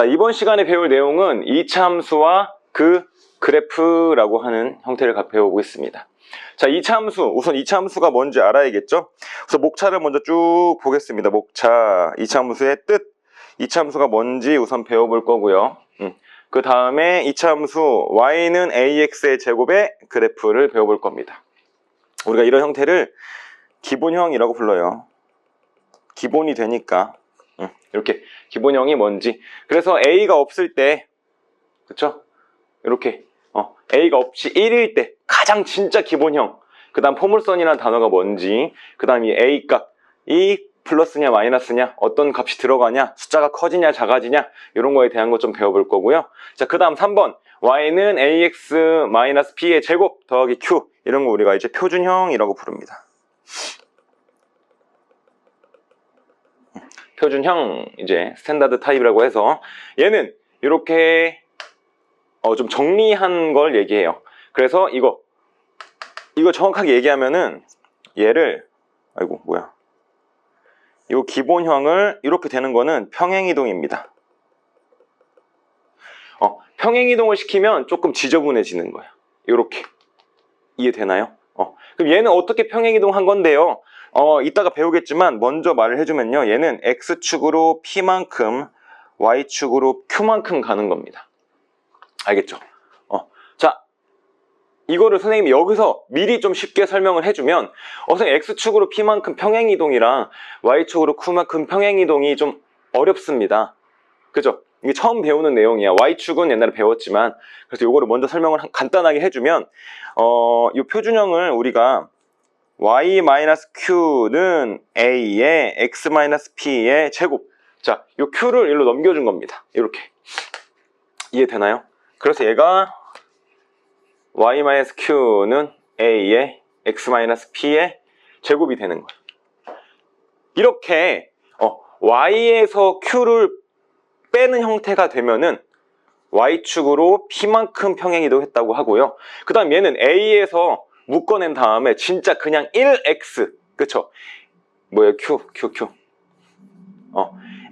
자, 이번 시간에 배울 내용은 2차 함수와 그 그래프라고 하는 형태를 배워보고 있습니다. 자, 2차 함수, 우선 2차 함수가 뭔지 알아야겠죠? 그래서 목차를 먼저 쭉 보겠습니다. 목차, 2차 함수의 뜻, 2차 함수가 뭔지 우선 배워볼 거고요. 그 다음에 2차 함수 y는 ax의 제곱의 그래프를 배워볼 겁니다. 우리가 이런 형태를 기본형이라고 불러요. 기본이 되니까 이렇게 기본형이 뭔지. 그래서 a가 없을 때, 그쵸? 이렇게 a가 없이 1일 때 가장 진짜 기본형, 그 다음 포물선이라는 단어가 뭔지, 그 다음 이 a 값이 플러스냐 마이너스냐, 어떤 값이 들어가냐, 숫자가 커지냐 작아지냐, 이런 거에 대한 것 좀 배워볼 거고요. 자, 그 다음 3번 y는 ax-p의 제곱 더하기 q, 이런 거 우리가 이제 표준형이라고 부릅니다. 표준형, 이제 스탠다드 타입이라고 해서 얘는 이렇게 좀 정리한 걸 얘기해요. 그래서 이거 정확하게 얘기하면은 얘를, 아이고 뭐야, 이 기본형을 이렇게 되는 거는 평행이동입니다. 평행이동을 시키면 조금 지저분해지는 거예요. 이렇게 이해되나요? 그럼 얘는 어떻게 평행이동한 건데요? 이따가 배우겠지만 먼저 말을 해주면요, 얘는 x축으로 p만큼 y축으로 q만큼 가는 겁니다. 알겠죠? 자, 이거를 선생님이 여기서 미리 좀 쉽게 설명을 해주면, 선생님 x축으로 p만큼 평행이동이랑 y축으로 q만큼 평행이동이 좀 어렵습니다. 그죠? 이게 처음 배우는 내용이야. y축은 옛날에 배웠지만, 그래서 이거를 먼저 설명을 간단하게 해주면, 이 표준형을 우리가 y-q는 a의 x-p의 제곱, 자, 이 q를 일로 넘겨준 겁니다. 이렇게 이해되나요? 그래서 얘가 y-q는 a의 x-p의 제곱이 되는 거예요. 이렇게 y에서 q를 빼는 형태가 되면은 y축으로 p만큼 평행이동했다고 하고요. 그 다음 얘는 a에서 묶어낸 다음에 진짜 그냥 1x, 그쵸? 뭐예요? q.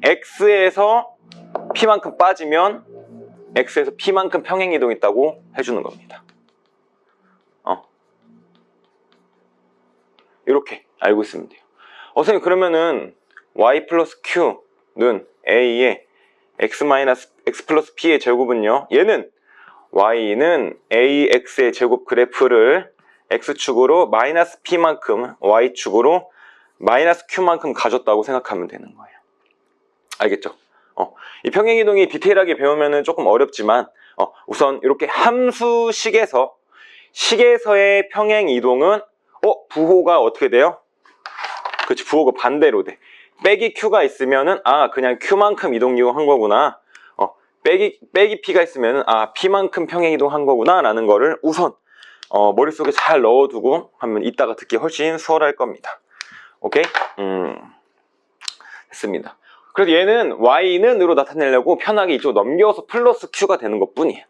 x에서 p만큼 빠지면 x에서 p만큼 평행이동했다고 해주는 겁니다. 이렇게 알고 있으면 돼요. 선생님, 그러면은 y 플러스 q는 a의 x 플러스 p의 제곱은요, 얘는 y는 ax의 제곱 그래프를 x축으로 마이너스 p만큼, y축으로 마이너스 q만큼 가졌다고 생각하면 되는 거예요. 알겠죠? 이 평행이동이 디테일하게 배우면 조금 어렵지만, 우선 이렇게 함수식에서의 평행이동은 부호가 어떻게 돼요? 그렇지, 부호가 반대로 돼. 빼기 q가 있으면은 그냥 q만큼 이동한 거구나. 빼기 p가 있으면은 p만큼 평행이동한 거구나 라는 거를 우선 머릿속에 잘 넣어두고 하면 이따가 듣기 훨씬 수월할 겁니다. 오케이? 됐습니다. 그래서 얘는 y는으로 나타내려고 편하게 이쪽으로 넘겨서 플러스 q가 되는 것 뿐이에요.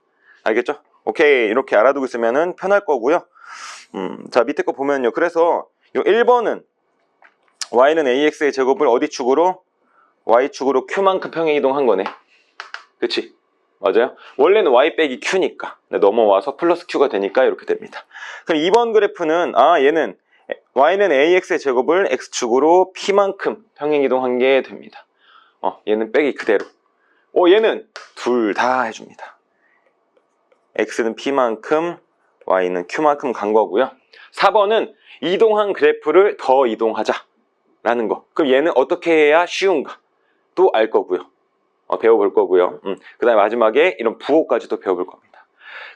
알겠죠? 오케이, 이렇게 알아두고 있으면 편할 거고요. 자, 밑에 거 보면요, 그래서 요 1번은 y는 ax의 제곱을 어디 축으로? y축으로 q만큼 평행이동한 거네. 그치? 맞아요? 원래는 y 빼기 q니까 넘어와서 플러스 q가 되니까 이렇게 됩니다. 그럼 2번 그래프는 얘는 y는 ax의 제곱을 x축으로 p만큼 평행이동한 게 됩니다. 얘는 빼기 그대로. 얘는 둘 다 해줍니다. x는 p만큼, y는 q만큼 간 거고요. 4번은 이동한 그래프를 더 이동하자 라는 거. 그럼 얘는 어떻게 해야 쉬운가 또 알 거고요. 배워볼 거고요. 그 다음에 마지막에 이런 부호까지도 배워볼 겁니다.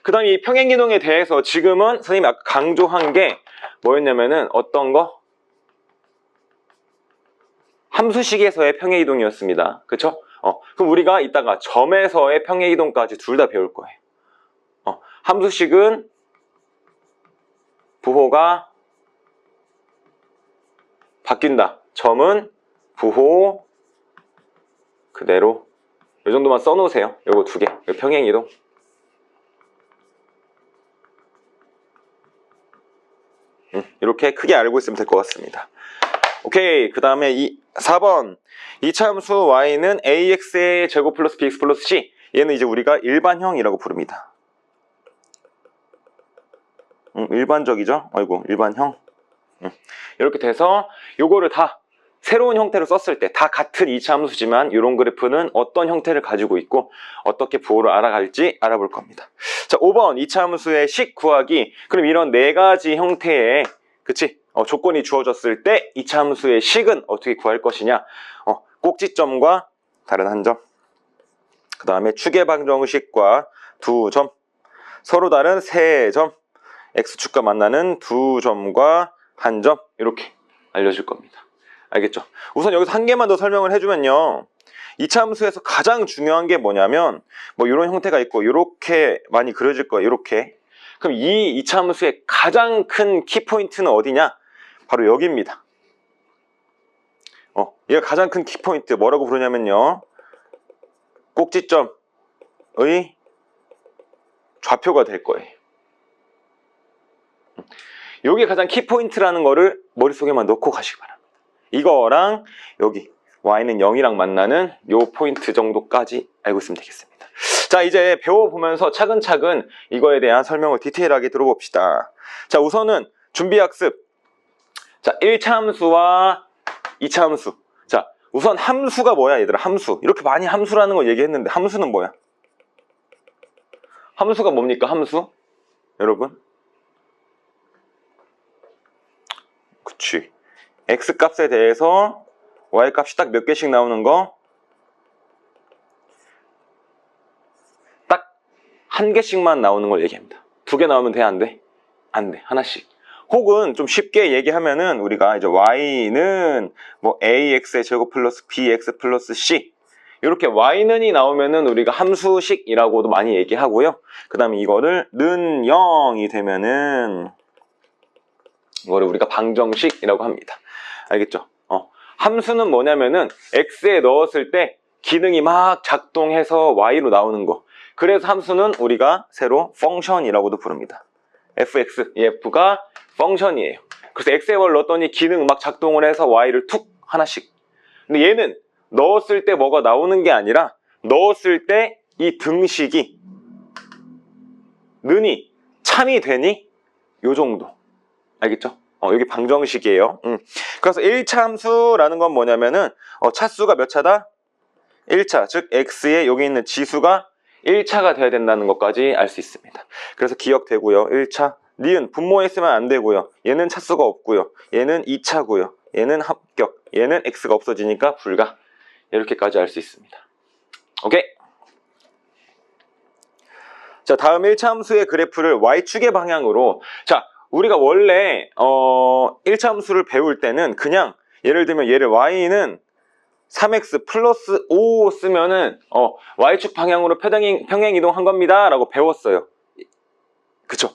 그 다음에 이 평행이동에 대해서 지금은 선생님이 아까 강조한 게 뭐였냐면은 어떤 거? 함수식에서의 평행이동이었습니다. 그쵸? 그럼 우리가 이따가 점에서의 평행이동까지 둘 다 배울 거예요. 함수식은 부호가 바뀐다. 점은 부호 그대로. 이 정도만 써놓으세요. 요거 두 개. 평행이동. 이렇게 크게 알고 있으면 될 것 같습니다. 오케이. 그 다음에 4번. 이차함수 y는 ax의 제곱 플러스 bx 플러스 c. 얘는 이제 우리가 일반형이라고 부릅니다. 일반적이죠? 아이고, 일반형. 이렇게 돼서 요거를 다 새로운 형태로 썼을 때 다 같은 이차함수지만 이런 그래프는 어떤 형태를 가지고 있고 어떻게 부호를 알아갈지 알아볼 겁니다. 자, 5번 이차함수의 식 구하기. 그럼 이런 네 가지 형태의 그치? 조건이 주어졌을 때 이차함수의 식은 어떻게 구할 것이냐? 꼭지점과 다른 한 점, 그 다음에 축의 방정식과 두 점, 서로 다른 세 점, x축과 만나는 두 점과 한 점, 이렇게 알려줄 겁니다. 알겠죠? 우선 여기서 한 개만 더 설명을 해주면요, 이차함수에서 가장 중요한 게 뭐냐면 뭐 이런 형태가 있고 이렇게 많이 그려질 거예요. 이렇게. 그럼 이 이차함수의 가장 큰 키포인트는 어디냐? 바로 여기입니다. 얘가 가장 큰 키포인트 뭐라고 부르냐면요, 꼭지점의 좌표가 될 거예요. 이게 가장 키포인트라는 거를 머릿속에만 넣고 가시기 바랍니다. 이거랑 여기 y는 0이랑 만나는 요 포인트 정도까지 알고 있으면 되겠습니다. 자, 이제 배워보면서 차근차근 이거에 대한 설명을 디테일하게 들어봅시다. 자, 우선은 준비학습. 자, 1차 함수와 2차 함수. 자, 우선 함수가 뭐야, 얘들아? 함수. 이렇게 많이 함수라는 걸 얘기했는데 함수는 뭐야? 함수가 뭡니까, 함수? 여러분? 그치. x값에 대해서 y값이 딱 몇 개씩 나오는 거? 딱 한 개씩만 나오는 걸 얘기합니다. 두 개 나오면 돼, 안 돼? 안 돼. 하나씩. 혹은 좀 쉽게 얘기하면은 우리가 이제 y는 뭐 ax의 제곱 플러스 bx 플러스 c, 이렇게 y는이 나오면은 우리가 함수식이라고도 많이 얘기하고요. 그 다음에 이거를 는 0이 되면은 이거를 우리가 방정식이라고 합니다. 알겠죠? 함수는 뭐냐면은 x에 넣었을 때 기능이 막 작동해서 y로 나오는 거. 그래서 함수는 우리가 새로 펑션이라고도 부릅니다. fx, 이 f가 펑션이에요. 그래서 x에 뭘 넣었더니 기능 막 작동을 해서 y를 툭 하나씩. 근데 얘는 넣었을 때 뭐가 나오는 게 아니라 넣었을 때 이 등식이 는이 참이 되니 요 정도. 알겠죠? 여기 방정식이에요. 그래서 1차 함수라는 건 뭐냐면은 차수가 몇 차다? 1차, 즉 x에 여기 있는 지수가 1차가 돼야 된다는 것까지 알 수 있습니다. 그래서 기억되고요. 1차, 니은 분모에 쓰면 안 되고요. 얘는 차수가 없고요. 얘는 2차고요. 얘는 합격, 얘는 x가 없어지니까 불가. 이렇게까지 알 수 있습니다. 오케이? 자, 다음 1차 함수의 그래프를 y축의 방향으로. 자, 우리가 원래 1차 함수를 배울 때는 그냥 예를 들면 얘를 y는 3x 플러스 5 쓰면은 y축 방향으로 평행 이동한 겁니다 라고 배웠어요. 그쵸?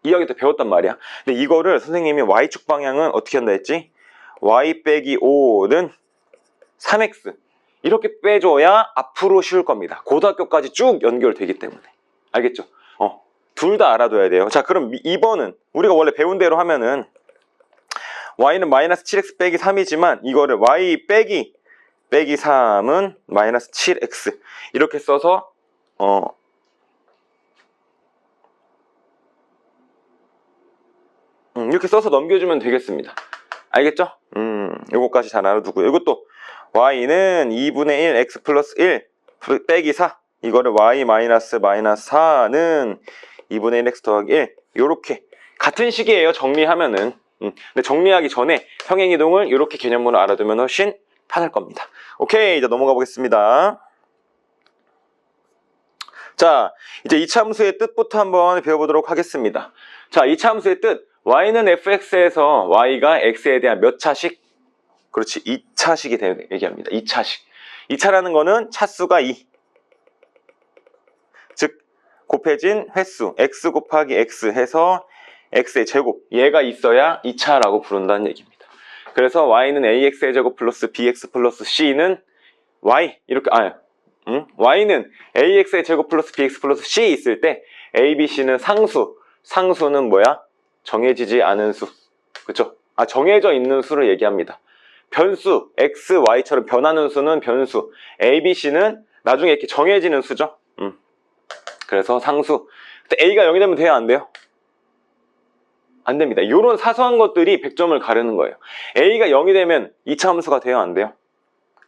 2학기 때 배웠단 말이야. 근데 이거를 선생님이 y축 방향은 어떻게 한다 했지? y 빼기 5는 3x 이렇게 빼줘야 앞으로 쉬울 겁니다. 고등학교까지 쭉 연결되기 때문에. 알겠죠? 둘 다 알아둬야 돼요. 자, 그럼 2번은 우리가 원래 배운 대로 하면은 y는 마이너스 7x 빼기 3이지만 이거를 y 빼기 3은 마이너스 7x 이렇게 써서 이렇게 써서 넘겨주면 되겠습니다. 알겠죠? 요거까지 잘 알아두고요. 이것도 y는 2분의 1 x 플러스 1 빼기 4 이거를 y 마이너스 4는 2분의 1 x 더하기 1 요렇게 같은 식이에요. 정리하면은. 근데 정리하기 전에 평행이동을 이렇게 개념으로 알아두면 훨씬 편할 겁니다. 오케이, 이제 넘어가 보겠습니다. 자, 이제 2차 함수의 뜻부터 한번 배워보도록 하겠습니다. 자, 2차 함수의 뜻. y는 fx에서 y가 x에 대한 몇 차식? 그렇지, 2차식이 되는 얘기합니다. 2차식. 2차라는 거는 차수가 2. 즉, 곱해진 횟수 x 곱하기 x 해서 x의 제곱, 얘가 있어야 2차라고 부른다는 얘기입니다. 그래서 y는 ax의 제곱 플러스 bx 플러스 c는 y 이렇게 y는 ax의 제곱 플러스 bx 플러스 c 있을 때 a, b, c는 상수. 상수는 뭐야? 정해지지 않은 수. 그쵸? 정해져 있는 수를 얘기합니다. 변수 x, y처럼 변하는 수는 변수, a, b, c는 나중에 이렇게 정해지는 수죠. 그래서 상수. a가 0이 되면 돼요, 안 돼요? 안 됩니다. 이런 사소한 것들이 100점을 가르는 거예요. a가 0이 되면 2차 함수가 돼요, 안 돼요?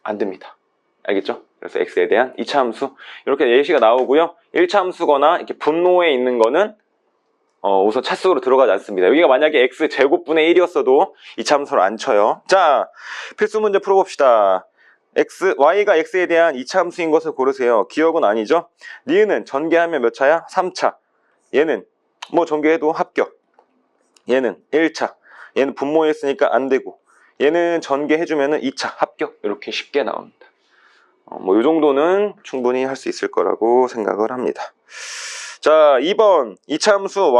안 됩니다. 알겠죠? 그래서 x에 대한 2차 함수 이렇게 예시가 나오고요. 1차 함수거나 이렇게 분모에 있는 거는 우선 차수로 들어가지 않습니다. 여기가 만약에 x제곱분의 1이었어도 2차 함수를 안 쳐요. 자, 필수 문제 풀어봅시다. y가 x에 대한 2차 함수인 것을 고르세요. 기억은 아니죠? 니은은 전개하면 몇 차야? 3차. 얘는 뭐 전개해도 합격. 얘는 1차. 얘는 분모했으니까 안 되고. 얘는 전개해주면 2차 합격. 이렇게 쉽게 나옵니다. 뭐 이 정도는 충분히 할 수 있을 거라고 생각을 합니다. 자, 2번 2차 함수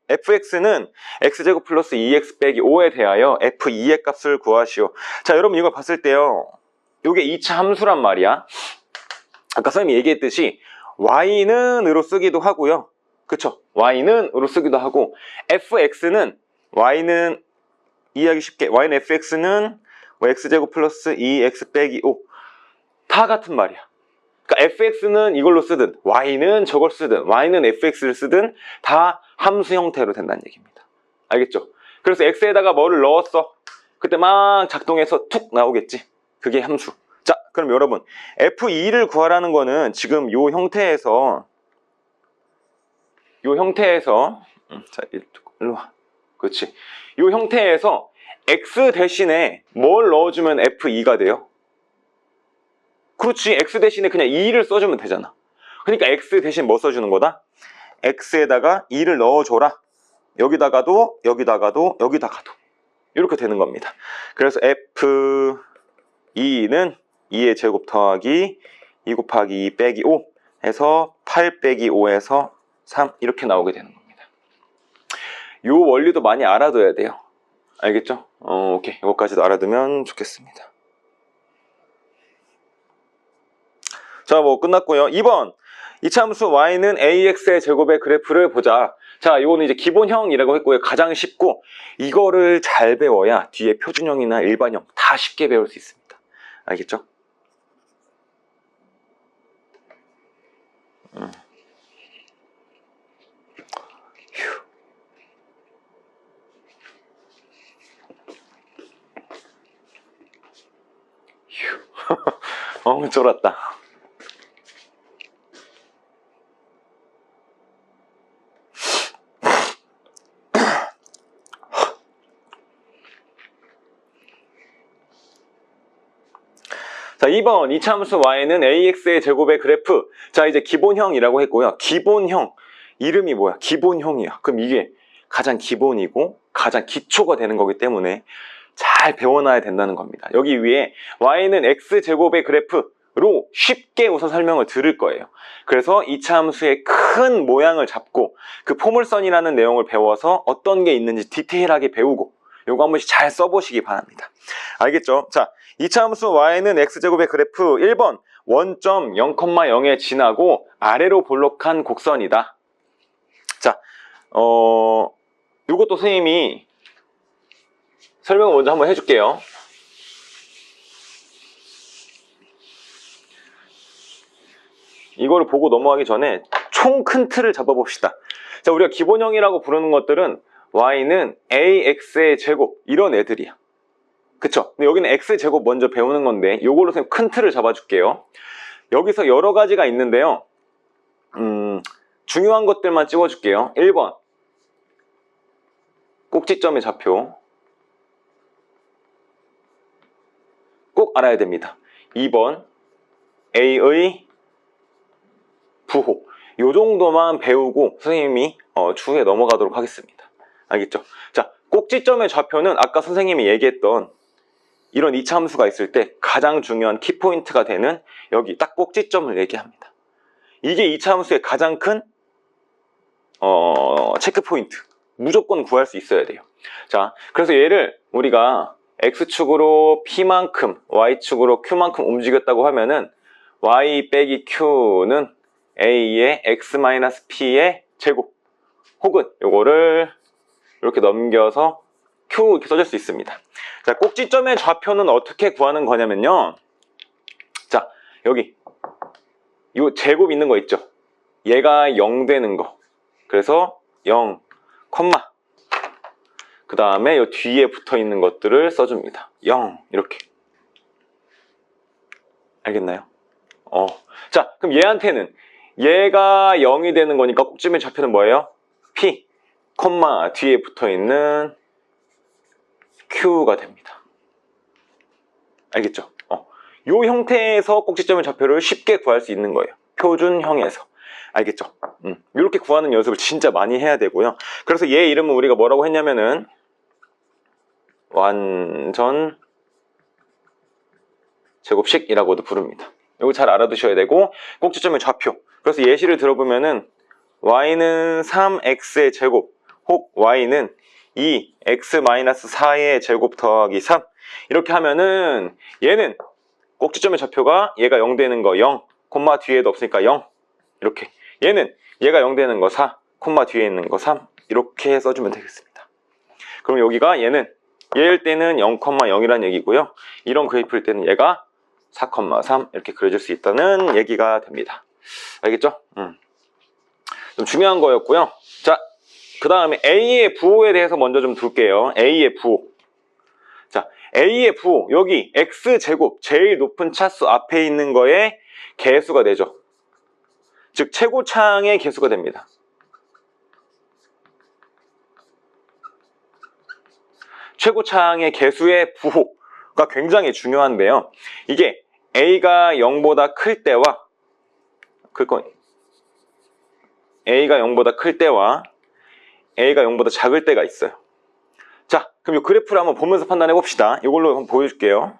fx는 x제곱 플러스 2x 빼기 5에 대하여 f2의 값을 구하시오. 자, 여러분 이거 봤을 때요, 이게 2차 함수란 말이야. 아까 선생님이 얘기했듯이 y는 으로 쓰기도 하고요. 그쵸? y는 으로 쓰기도 하고, fx는 y는 이해하기 쉽게 y는 fx는 x제곱 플러스 2x 빼기 5 다 같은 말이야. 그러니까 fx는 이걸로 쓰든 y는 저걸 쓰든 y는 fx를 쓰든 다 함수 형태로 된다는 얘기입니다. 알겠죠? 그래서 x에다가 뭐를 넣었어. 그때 막 작동해서 툭 나오겠지. 그게 함수. 자, 그럼 여러분 f2를 구하라는 거는 지금 요 형태에서 자, 일로 와. 그렇지. 요 형태에서 x 대신에 뭘 넣어주면 f2가 돼요? 그렇지. x 대신에 그냥 2를 써주면 되잖아. 그러니까 x 대신 뭐 써주는 거다? x에다가 2를 넣어줘라. 여기다가도 여기다가도 여기다가도 이렇게 되는 겁니다. 그래서 f2는 2의 제곱 더하기 2 곱하기 2 빼기 5 해서 8 빼기 5에서 3 이렇게 나오게 되는 겁니다. 요 원리도 많이 알아둬야 돼요. 알겠죠? 오케이. 이것까지도 알아두면 좋겠습니다. 자, 뭐 끝났고요. 2번 2차 함수 y는 ax의 제곱의 그래프를 보자. 자, 이거는 이제 기본형이라고 했고요. 가장 쉽고 이거를 잘 배워야 뒤에 표준형이나 일반형 다 쉽게 배울 수 있습니다. 알겠죠? 쫄았다. 자, 2번 2차 함수 y는 ax의 제곱의 그래프. 자, 이제 기본형이라고 했고요. 기본형 이름이 뭐야? 기본형이야. 그럼 이게 가장 기본이고 가장 기초가 되는 거기 때문에 잘 배워놔야 된다는 겁니다. 여기 위에 y는 x제곱의 그래프로 쉽게 우선 설명을 들을 거예요. 그래서 2차 함수의 큰 모양을 잡고 그 포물선이라는 내용을 배워서 어떤 게 있는지 디테일하게 배우고 요거 한 번씩 잘 써보시기 바랍니다. 알겠죠? 자, 2차 함수 y는 x제곱의 그래프 1번 원점 0,0에 지나고 아래로 볼록한 곡선이다. 자, 요것도 선생님이 설명을 먼저 한번 해줄게요. 이거를 보고 넘어가기 전에 총 큰 틀을 잡아봅시다. 자, 우리가 기본형이라고 부르는 것들은 y는 ax의 제곱 이런 애들이야. 그쵸? 근데 여기는 x제곱 먼저 배우는 건데 요걸로 선생님 큰 틀을 잡아줄게요. 여기서 여러 가지가 있는데요. 중요한 것들만 찍어줄게요. 1번 꼭지점의 좌표 꼭 알아야 됩니다. 2번 A의 부호 요 정도만 배우고 선생님이 추후에 넘어가도록 하겠습니다. 알겠죠? 자, 꼭지점의 좌표는 아까 선생님이 얘기했던 이런 2차 함수가 있을 때 가장 중요한 키포인트가 되는 여기 딱 꼭지점을 얘기합니다. 이게 2차 함수의 가장 큰 체크포인트. 무조건 구할 수 있어야 돼요. 자, 그래서 얘를 우리가 x축으로 p만큼 y축으로 q만큼 움직였다고 하면은 y 빼기 q는 a의 x-p의 제곱 혹은 요거를 이렇게 넘겨서 q 이렇게 써줄 수 있습니다. 자, 꼭지점의 좌표는 어떻게 구하는 거냐면요. 자, 여기 요 제곱 있는 거 있죠? 얘가 0 되는 거. 그래서 0, 콤마. 그 다음에 요 뒤에 붙어 있는 것들을 써줍니다. 0 이렇게. 알겠나요? 자, 그럼 얘한테는 얘가 0이 되는 거니까 꼭지점의 좌표는 뭐예요? P, 콤마 뒤에 붙어 있는 Q가 됩니다. 알겠죠? 요 형태에서 꼭지점의 좌표를 쉽게 구할 수 있는 거예요. 표준형에서. 알겠죠? 이렇게 구하는 연습을 진짜 많이 해야 되고요. 그래서 얘 이름은 우리가 뭐라고 했냐면은 완전 제곱식이라고도 부릅니다. 이거 잘 알아두셔야 되고, 꼭지점의 좌표. 그래서 예시를 들어보면은 y는 3x의 제곱 혹 y는 2x-4의 제곱 더하기 3 이렇게 하면은 얘는 꼭지점의 좌표가 얘가 0 되는 거 0, 콤마 뒤에도 없으니까 0 이렇게, 얘는 얘가 0 되는 거 4, 콤마 뒤에 있는 거 3 이렇게 써주면 되겠습니다. 그럼 여기가 얘는 얘일 때는 0,0이라는 얘기고요. 이런 그래프일 때는 얘가 4,3 이렇게 그려줄 수 있다는 얘기가 됩니다. 알겠죠? 좀 중요한 거였고요. 자, 그 다음에 A의 부호에 대해서 먼저 좀 둘게요. A의 부호. 자, A의 부호. 여기 X제곱, 제일 높은 차수 앞에 있는 거에 개수가 되죠. 즉, 최고창의 개수가 됩니다. 최고창의 개수의 부호가 굉장히 중요한데요. 이게 A가 0보다 클 때와 A가 0보다 클 때와 A가 0보다 작을 때가 있어요. 자, 그럼 이 그래프를 한번 보면서 판단해 봅시다. 이걸로 한번 보여줄게요.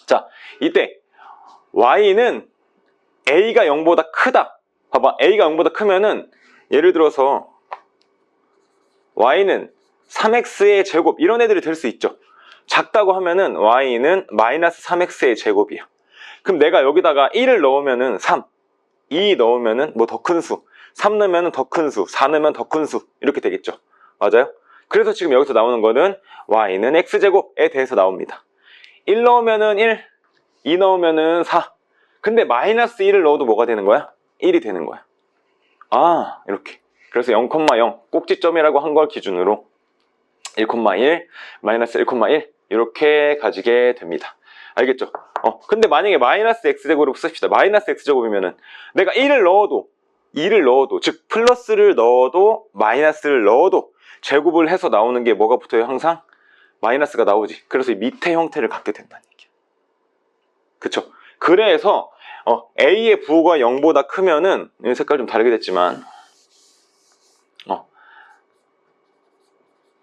자, 이때 Y는 A가 0보다 크다. 봐봐, A가 0보다 크면은 예를 들어서 Y는 3x의 제곱 이런 애들이 될 수 있죠. 작다고 하면은 y는 마이너스 3x의 제곱이야. 그럼 내가 여기다가 1을 넣으면은 3, 2 넣으면은 뭐 더 큰 수, 3 넣으면은 더 큰 수, 4 넣으면 더 큰 수 이렇게 되겠죠. 맞아요? 그래서 지금 여기서 나오는 거는 y는 x제곱에 대해서 나옵니다. 1 넣으면은 1, 2 넣으면은 4. 근데 마이너스 1을 넣어도 뭐가 되는 거야? 1이 되는 거야. 아, 이렇게. 그래서 0,0 꼭지점이라고 한 걸 기준으로 1,1, 마이너스 1,1 이렇게 가지게 됩니다. 알겠죠? 근데 만약에 마이너스 x제곱으로 씁시다. 마이너스 x제곱이면은 내가 1을 넣어도 2를 넣어도, 즉 플러스를 넣어도 마이너스를 넣어도 제곱을 해서 나오는 게 뭐가 붙어요? 항상 마이너스가 나오지. 그래서 이 밑에 형태를 갖게 된다는 얘기야. 그쵸? 그래서 A의 부호가 0보다 크면은 이 색깔 좀 다르게 됐지만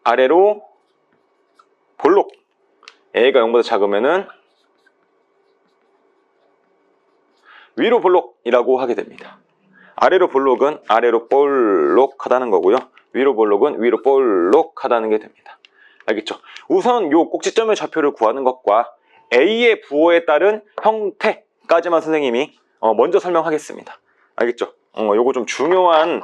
아래로 볼록, A가 0보다 작으면은 위로 볼록이라고 하게 됩니다. 아래로 볼록은 아래로 볼록하다는 거고요. 위로 볼록은 위로 볼록하다는 게 됩니다. 알겠죠? 우선 요 꼭지점의 좌표를 구하는 것과 A의 부호에 따른 형태까지만 선생님이 먼저 설명하겠습니다. 알겠죠? 요거 좀 중요한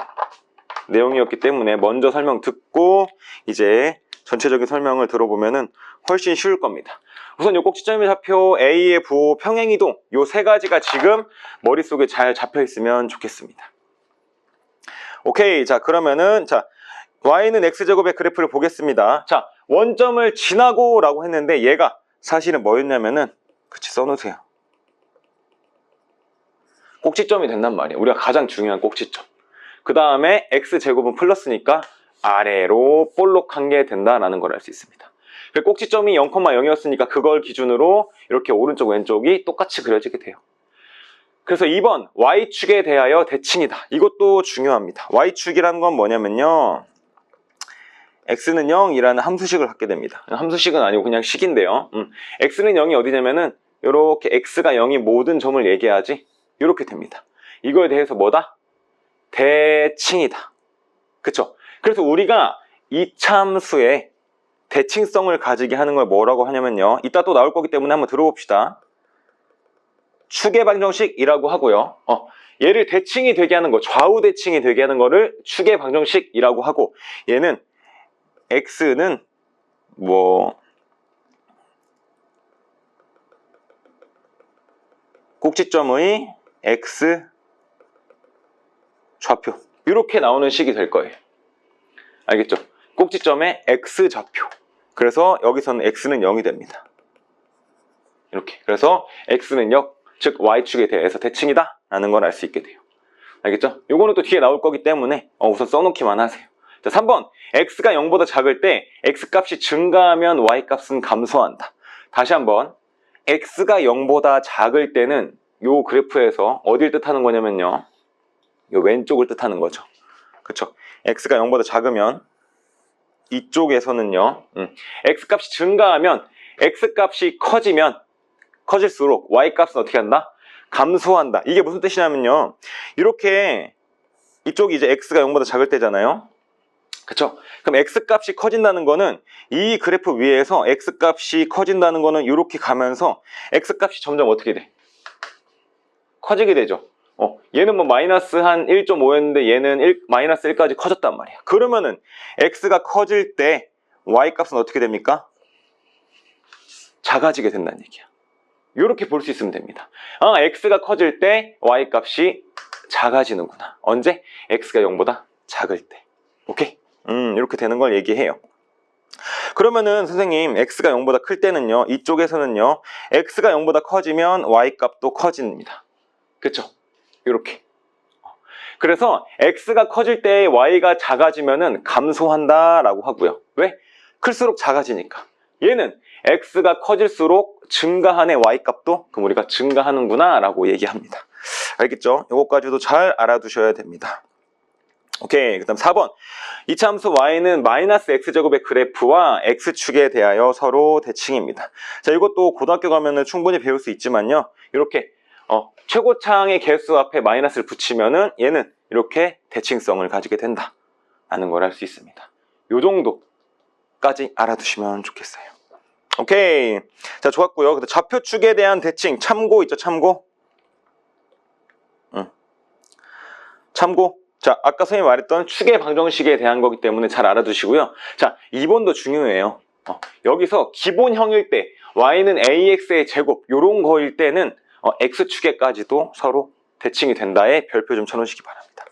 내용이었기 때문에 먼저 설명 듣고 이제 전체적인 설명을 들어보면은 훨씬 쉬울 겁니다. 우선 요 꼭지점의 좌표, A의 부호, 평행이동 요 세 가지가 지금 머릿속에 잘 잡혀 있으면 좋겠습니다. 오케이. 자, 그러면은 y는 x제곱의 그래프를 보겠습니다. 자, 원점을 지나고 라고 했는데 얘가 사실은 뭐였냐면은 써놓으세요. 꼭지점이 된단 말이에요. 우리가 가장 중요한 꼭지점. 그 다음에 x제곱은 플러스니까 아래로 볼록한 게 된다라는 걸 알 수 있습니다. 꼭지점이 0,0이었으니까 그걸 기준으로 이렇게 오른쪽 왼쪽이 똑같이 그려지게 돼요. 그래서 2번 y축에 대하여 대칭이다. 이것도 중요합니다. y축이라는 건 뭐냐면요, x는 0이라는 함수식을 갖게 됩니다. 함수식은 아니고 그냥 식인데요. x는 0이 어디냐면은 이렇게 x가 0이 모든 점을 얘기하지 이렇게 됩니다. 이거에 대해서 뭐다? 대칭이다. 그쵸? 그래서 우리가 이 참수의 대칭성을 가지게 하는 걸 뭐라고 하냐면요, 이따 또 나올 거기 때문에 한번 들어봅시다. 축의 방정식이라고 하고요. 얘를 대칭이 되게 하는 거, 좌우 대칭이 되게 하는 거를 축의 방정식이라고 하고, 얘는 x는 뭐 꼭지점의 x 좌표 이렇게 나오는 식이 될 거예요. 알겠죠? 꼭지점의 x 좌표. 그래서 여기서는 x는 0이 됩니다. 이렇게. 그래서 x는 0, 즉 y축에 대해서 대칭이다 라는 걸 알 수 있게 돼요. 알겠죠? 요거는 또 뒤에 나올 거기 때문에 우선 써놓기만 하세요. 자, 3번. x가 0보다 작을 때 x값이 증가하면 y값은 감소한다. 다시 한번. x가 0보다 작을 때는 요 그래프에서 어딜 뜻하는 거냐면요. 요 왼쪽을 뜻하는 거죠. 그쵸? x가 0보다 작으면 이쪽에서는요. x값이 증가하면 x값이 커질수록 y값은 어떻게 한다? 감소한다. 이게 무슨 뜻이냐면요. 이렇게 이쪽이 이제 x가 0보다 작을 때잖아요. 그쵸? 그럼 x값이 커진다는 거는 이 그래프 위에서 x값이 커진다는 거는 이렇게 가면서 x값이 점점 어떻게 돼? 커지게 되죠. 얘는 뭐 마이너스 한 1.5였는데 얘는 마이너스 1까지 커졌단 말이야. 그러면은 x가 커질 때 y값은 어떻게 됩니까? 작아지게 된다는 얘기야. 이렇게 볼 수 있으면 됩니다. x가 커질 때 y값이 작아지는구나. 언제? x가 0보다 작을 때. 오케이? 이렇게 되는 걸 얘기해요. 그러면은 선생님 x가 0보다 클 때는요. 이쪽에서는요. x가 0보다 커지면 y값도 커집니다. 그쵸? 이렇게. 그래서 x가 커질 때 y가 작아지면은 감소한다 라고 하고요. 왜? 클수록 작아지니까. 얘는 x가 커질수록 증가하는 y값도 그럼 우리가 증가하는구나 라고 얘기합니다. 알겠죠? 이것까지도 잘 알아두셔야 됩니다. 오케이. 그 다음 4번. 이차함수 y는 마이너스 x제곱의 그래프와 x축에 대하여 서로 대칭입니다. 자, 이것도 고등학교 가면은 충분히 배울 수 있지만요. 이렇게 최고차항의 개수 앞에 마이너스를 붙이면은 얘는 이렇게 대칭성을 가지게 된다 라는 걸 알 수 있습니다. 요 정도까지 알아두시면 좋겠어요. 오케이. 자, 좋았고요. 좌표축에 대한 대칭 참고 있죠, 참고. 참고. 자, 아까 선생님이 말했던 축의 방정식에 대한 거기 때문에 잘 알아두시고요. 자, 2번도 중요해요. 여기서 기본형일 때 y는 ax의 제곱 요런 거일 때는 x축에까지도 서로 대칭이 된다에 별표 좀 쳐놓으시기 바랍니다.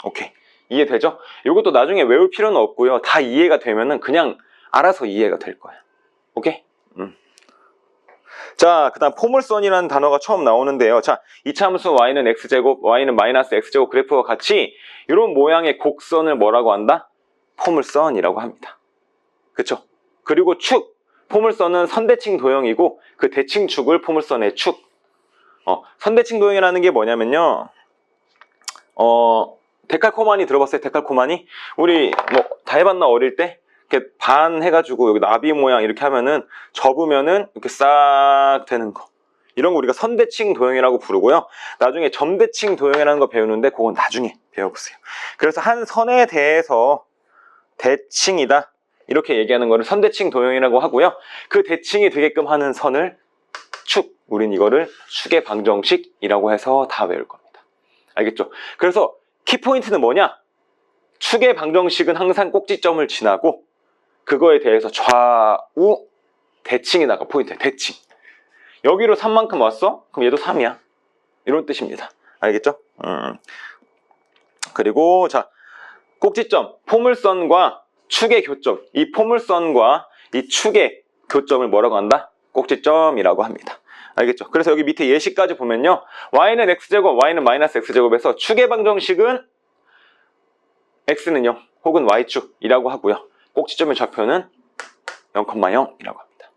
오케이. 이해되죠? 이것도 나중에 외울 필요는 없고요. 다 이해가 되면은 그냥 알아서 이해가 될 거야. 오케이? 자, 그 다음 포물선이라는 단어가 처음 나오는데요. 자, 이차함수 y는 x제곱, y는 마이너스 x제곱 그래프와 같이 이런 모양의 곡선을 뭐라고 한다? 포물선이라고 합니다. 그쵸? 그리고 축, 포물선은 선대칭 도형이고 그 대칭축을 포물선의 축. 선대칭 도형이라는 게 뭐냐면요. 데칼코마니 들어봤어요? 데칼코마니? 우리 뭐 다 해봤나 어릴 때? 이렇게 반 해가지고 여기 나비 모양 이렇게 하면은 접으면은 이렇게 싹 되는 거. 이런 거 우리가 선대칭 도형이라고 부르고요. 나중에 점대칭 도형이라는 거 배우는데 그건 나중에 배워보세요. 그래서 한 선에 대해서 대칭이다. 이렇게 얘기하는 거를 선대칭 도형이라고 하고요. 그 대칭이 되게끔 하는 선을 축. 우린 이거를 축의 방정식이라고 해서 다 외울 겁니다. 알겠죠? 그래서 키포인트는 뭐냐? 축의 방정식은 항상 꼭지점을 지나고 그거에 대해서 좌우 대칭이 나가. 포인트야. 대칭. 여기로 3만큼 왔어? 그럼 얘도 3이야. 이런 뜻입니다. 알겠죠? 그리고 자, 꼭지점, 포물선과 축의 교점. 이 포물선과 이 축의 교점을 뭐라고 한다? 꼭지점이라고 합니다. 알겠죠? 그래서 여기 밑에 예시까지 보면요. y는 x제곱, y는 마이너스 x제곱에서 축의 방정식은 x는 0 혹은 y축이라고 하고요. 꼭지점의 좌표는 0,0이라고 합니다.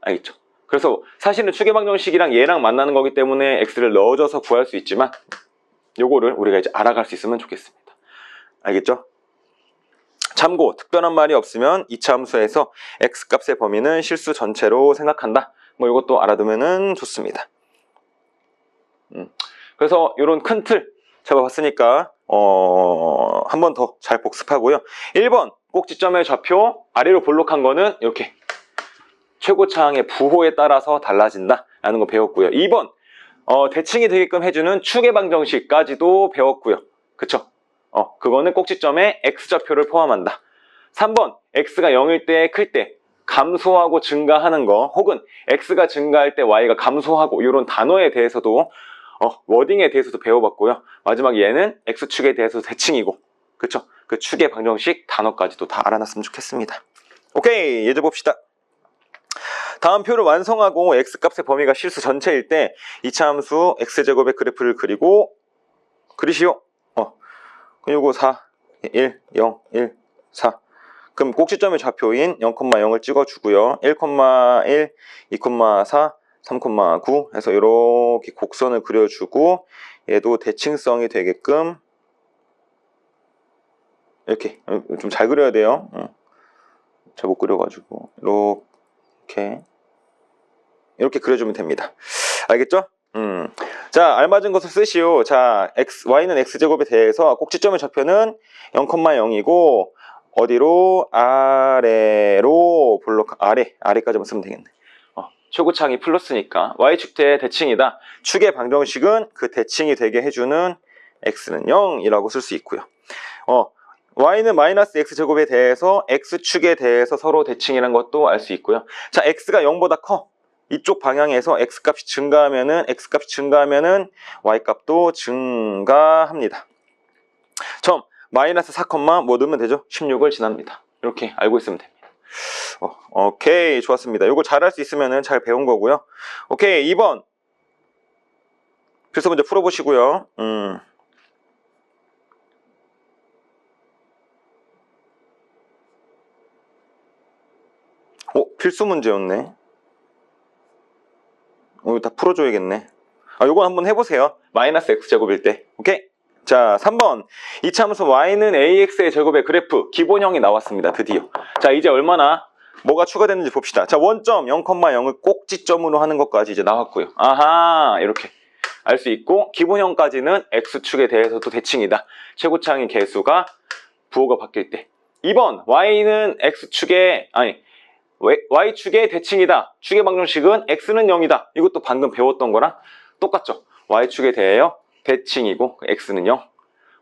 알겠죠? 그래서 사실은 축의 방정식이랑 얘랑 만나는 거기 때문에 x를 넣어줘서 구할 수 있지만 요거를 우리가 이제 알아갈 수 있으면 좋겠습니다. 알겠죠? 참고, 특별한 말이 없으면 이차함수에서 x값의 범위는 실수 전체로 생각한다. 뭐 이것도 알아두면은 좋습니다. 그래서 이런 큰 틀 잡아봤으니까 한 번 더 잘 복습하고요. 1번 꼭지점의 좌표 아래로 볼록한 거는 이렇게 최고차항의 부호에 따라서 달라진다 라는 거 배웠고요. 2번 대칭이 되게끔 해주는 축의 방정식까지도 배웠고요. 그쵸? 그거는 꼭지점의 x좌표를 포함한다. 3번 x가 0일 때, 클 때 감소하고 증가하는 거, 혹은 x가 증가할 때 y가 감소하고, 이런 단어에 대해서도 워딩에 대해서도 배워봤고요. 마지막 얘는 x축에 대해서 대칭이고, 그쵸? 그 축의 방정식 단어까지도 다 알아놨으면 좋겠습니다. 오케이, 예제 봅시다. 다음 표를 완성하고 x값의 범위가 실수 전체일 때 이차함수 x제곱의 그래프를 그리시오. 요거 4, 1, 0, 1, 4. 그럼 꼭지점의 좌표인 0,0을 찍어주고요. 1,1, 2,4, 3,9 해서 이렇게 곡선을 그려주고, 얘도 대칭성이 되게끔 이렇게 좀 잘 그려야 돼요. 잘 못 그려가지고 이렇게 그려주면 됩니다. 알겠죠? 자, 알맞은 것을 쓰시오. 자, y는 x제곱에 대해서 꼭지점의 좌표는 0,0이고 어디로? 아래로 아래까지만 쓰면 되겠네. 최고창이 플러스니까 y축 대 대칭이다. 축의 방정식은 그 대칭이 되게 해주는 x는 0이라고 쓸 수 있고요. y는 마이너스 x제곱에 대해서 x축에 대해서 서로 대칭이라는 것도 알 수 있고요. 자, x가 0보다 커. 이쪽 방향에서 x값이 증가하면은 y값도 증가합니다. 점 마이너스 4, 뭐 넣으면 되죠? 16을 지납니다. 이렇게 알고 있으면 됩니다. 오케이, 좋았습니다. 이거 잘할 수 있으면은 잘 배운 거고요. 오케이, 2번 필수 문제 풀어보시고요. 필수 문제였네. 이거 다 풀어줘야겠네. 요건 한번 해보세요. 마이너스 x제곱일 때. 오케이? 자, 3번. 이차함수 y는 ax의 제곱의 그래프 기본형이 나왔습니다. 드디어. 자, 이제 뭐가 추가됐는지 봅시다. 자, 원점 0,0을 꼭지점으로 하는 것까지 이제 나왔고요. 아하, 이렇게 알 수 있고, 기본형까지는 x축에 대해서도 대칭이다. 최고차항의 개수가 부호가 바뀔 때. 2번. y는 y축의 대칭이다. 축의 방정식은 x는 0이다. 이것도 방금 배웠던 거랑 똑같죠. y축에 대하여 대칭이고 x는 0.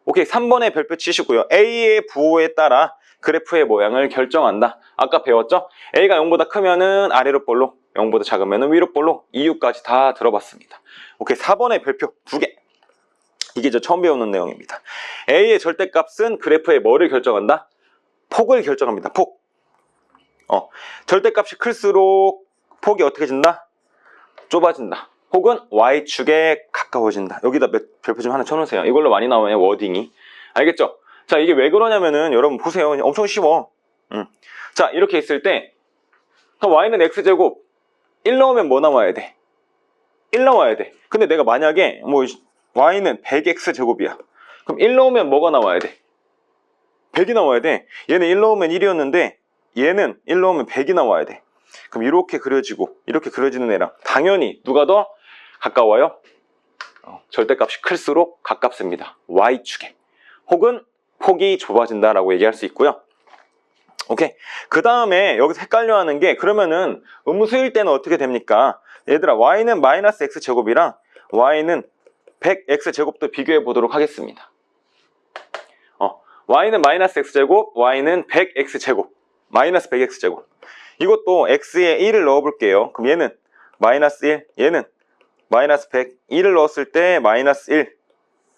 오케이, 3번에 별표 치시고요. a의 부호에 따라 그래프의 모양을 결정한다. 아까 배웠죠? a가 0보다 크면은 아래로 볼록, 0보다 작으면은 위로 볼록, 이유까지 다 들어봤습니다. 오케이, 4번에 별표 2개. 이게 저 처음 배우는 내용입니다. a의 절대값은 그래프의 뭐를 결정한다? 폭을 결정합니다. 폭. 절대값이 클수록 폭이 어떻게 진다? 좁아진다. 혹은 y축에 가까워진다. 여기다 별표 좀 하나 쳐놓으세요. 이걸로 많이 나오네요, 워딩이. 알겠죠? 자, 이게 왜 그러냐면은 여러분 보세요. 엄청 쉬워. 자, 이렇게 있을 때 y는 x제곱 1 넣으면 뭐 나와야 돼? 1 나와야 돼. 근데 내가 만약에 y는 100x제곱이야. 그럼 1 넣으면 뭐가 나와야 돼? 100이 나와야 돼. 얘는 1 넣으면 1이었는데 얘는 1 넣으면 100이 나와야 돼. 그럼 이렇게 그려지고 이렇게 그려지는 애랑 당연히 누가 더 가까워요? 절대값이 클수록 가깝습니다. y축에. 혹은 폭이 좁아진다라고 얘기할 수 있고요. 오케이. 그 다음에 여기서 헷갈려하는 게, 그러면은 음수일 때는 어떻게 됩니까? 얘들아, y는 마이너스 x제곱이랑 y는 100x제곱도 비교해 보도록 하겠습니다. y는 마이너스 x제곱, y는 100x제곱, 마이너스 100x제곱. 이것도 x에 1을 넣어볼게요. 그럼 얘는 마이너스 1, 얘는 마이너스 100, 1을 넣었을 때 마이너스 1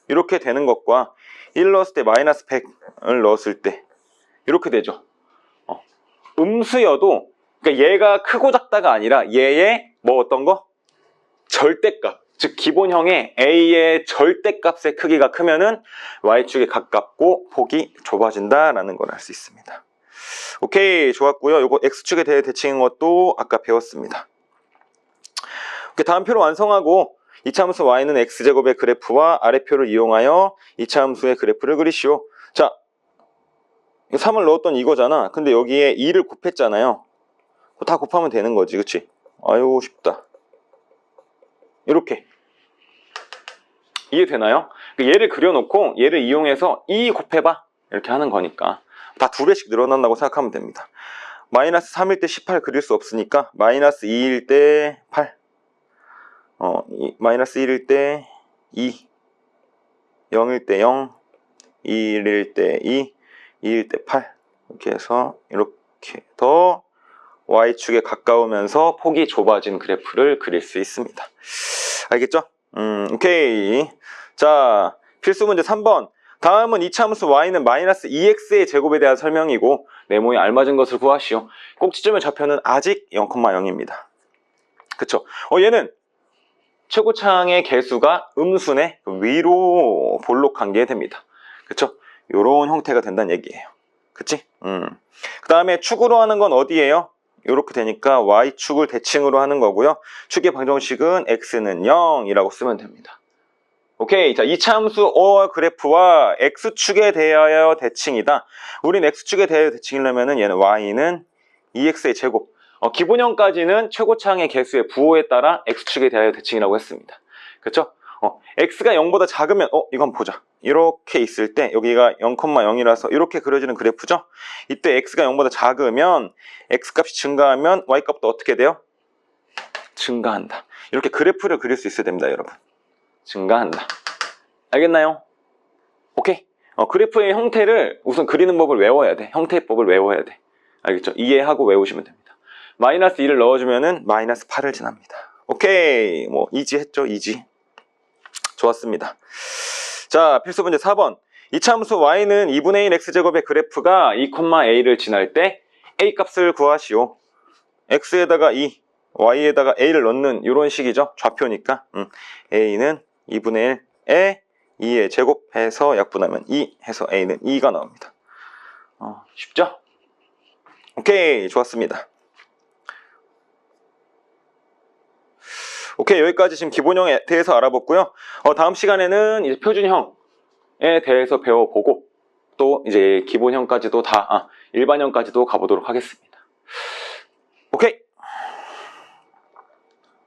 이렇게 되는 것과 1 넣었을 때 마이너스 100을 넣었을 때 이렇게 되죠. 음수여도, 그러니까 얘가 크고 작다가 아니라 얘의 어떤 거? 절대값. 즉 기본형의 a의 절대값의 크기가 크면은 y축에 가깝고 폭이 좁아진다라는 걸 알 수 있습니다. 오케이, 좋았고요. 요거 x축에 대해 대칭인 것도 아까 배웠습니다. 오케이, 다음 표를 완성하고 이차함수 y는 x제곱의 그래프와 아래표를 이용하여 이차함수의 그래프를 그리시오. 자, 3을 넣었던 이거잖아. 근데 여기에 2를 곱했잖아요. 다 곱하면 되는 거지, 그치? 아유, 쉽다. 이렇게 이해되나요? 얘를 그려놓고 얘를 이용해서 2 곱해봐 이렇게 하는 거니까 다 2배씩 늘어난다고 생각하면 됩니다. 마이너스 3일 때 18 그릴 수 없으니까 마이너스 2일 때 8, 마이너스 1일 때 2, 0일 때 0, 2일 때 2, 2일 때 8 이렇게 해서 이렇게 더 y축에 가까우면서 폭이 좁아진 그래프를 그릴 수 있습니다. 알겠죠? 오케이. 자, 필수 문제 3번. 다음은 이차함수 y는 마이너스 2x의 제곱에 대한 설명이고 네모에 알맞은 것을 구하시오. 꼭지점의 좌표는 아직 0,0입니다. 그쵸? 얘는 최고창의 개수가 음수네 위로 볼록한 게 됩니다. 그쵸? 요런 형태가 된다는 얘기예요. 그치? 그 다음에 축으로 하는 건 어디예요? 이렇게 되니까 y축을 대칭으로 하는 거고요. 축의 방정식은 x는 0이라고 쓰면 됩니다. 오케이. 자, 이차함수 그래프와 x축에 대하여 대칭이다. 우린 x축에 대하여 대칭이려면은 얘는 y는 2x의 제곱. 기본형까지는 최고창의 개수의 부호에 따라 x축에 대하여 대칭이라고 했습니다. 그렇죠? x가 0보다 작으면 이건 보자. 이렇게 있을 때 여기가 0,0이라서 이렇게 그려지는 그래프죠? 이때 x가 0보다 작으면 x값이 증가하면 y값도 어떻게 돼요? 증가한다. 이렇게 그래프를 그릴 수 있어야 됩니다, 여러분. 증가한다. 알겠나요? 오케이. 그래프의 형태를 우선 그리는 법을 외워야 돼. 형태법을 외워야 돼. 알겠죠? 이해하고 외우시면 됩니다. 마이너스 2를 넣어주면은 마이너스 8을 지납니다. 오케이. 뭐 이지 했죠? 이지. 좋았습니다. 자, 필수 문제 4번. 이차함수 y는 2분의 1 x제곱의 그래프가 2,a를 지날 때 a 값을 구하시오. x에다가 2, y에다가 a를 넣는 이런 식이죠. 좌표니까. a는 2분의 1에 2의 제곱해서 약분하면 2 해서 a는 2가 나옵니다. 쉽죠? 오케이. 좋았습니다. 오케이. 여기까지 지금 기본형에 대해서 알아봤고요. 다음 시간에는 이제 표준형에 대해서 배워보고 또 이제 기본형까지도 다 일반형까지도 가보도록 하겠습니다. 오케이.